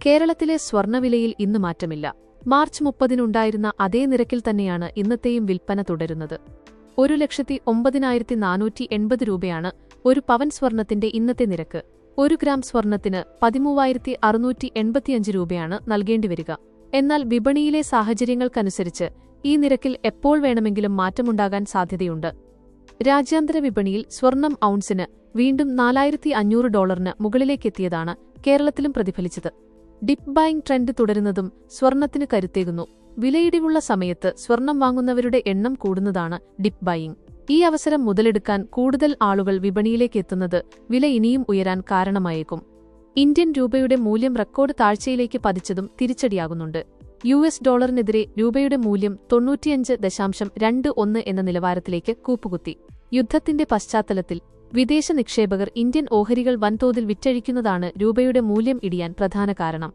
കേരളത്തിലെ സ്വർണ്ണവിലയിൽ ഇന്ന് മാറ്റമില്ല. മാർച്ച് 30-നുണ്ടായിരുന്ന അതേ നിരക്കിൽ തന്നെയാണ് ഇന്നത്തെയും വിൽപ്പന തുടരുന്നത്. 1,09,480 രൂപയാണ് ഒരു പവൻ സ്വർണത്തിന്റെ ഇന്നത്തെ നിരക്ക്. 1 ഗ്രാം സ്വർണത്തിന് 13,685 രൂപയാണ് നൽകേണ്ടിവരിക. എന്നാൽ വിപണിയിലെ സാഹചര്യങ്ങൾക്കനുസരിച്ച് ഈ നിരക്കിൽ എപ്പോൾ വേണമെങ്കിലും മാറ്റമുണ്ടാകാൻ സാധ്യതയുണ്ട്. രാജ്യാന്തര വിപണിയിൽ സ്വർണം ഔൺസിന് വീണ്ടും $4,500 മുകളിലേക്കെത്തിയതാണ് കേരളത്തിലും പ്രതിഫലിച്ചത്. ഡിപ്പ് ബൈയിങ് ട്രെൻഡ് തുടരുന്നതും സ്വർണത്തിന് കരുത്തേകുന്നു. വിലയിടിവുള്ള സമയത്ത് സ്വർണം വാങ്ങുന്നവരുടെ എണ്ണം കൂടുന്നതാണ് ഡിപ്പ് ബൈയിങ്. ഈ അവസരം മുതലെടുക്കാൻ കൂടുതൽ ആളുകൾ വിപണിയിലേക്ക് എത്തുന്നത് വില ഇനിയും ഉയരാൻ കാരണമായേക്കും. ഇന്ത്യൻ രൂപയുടെ മൂല്യം റെക്കോർഡ് താഴ്ചയിലേക്ക് പതിച്ചതും തിരിച്ചടിയാകുന്നുണ്ട്. US ഡോളറിനെതിരെ രൂപയുടെ മൂല്യം 95.21 എന്ന നിലവാരത്തിലേക്ക് കൂപ്പുകുത്തി. യുദ്ധത്തിന്റെ പശ്ചാത്തലത്തിൽ വിദേശ നിക്ഷേപകർ ഇന്ത്യൻ ഓഹരികൾ വൻതോതിൽ വിറ്റഴിക്കുന്നതാണ് രൂപയുടെ മൂല്യം ഇടിയാൻ പ്രധാന കാരണം.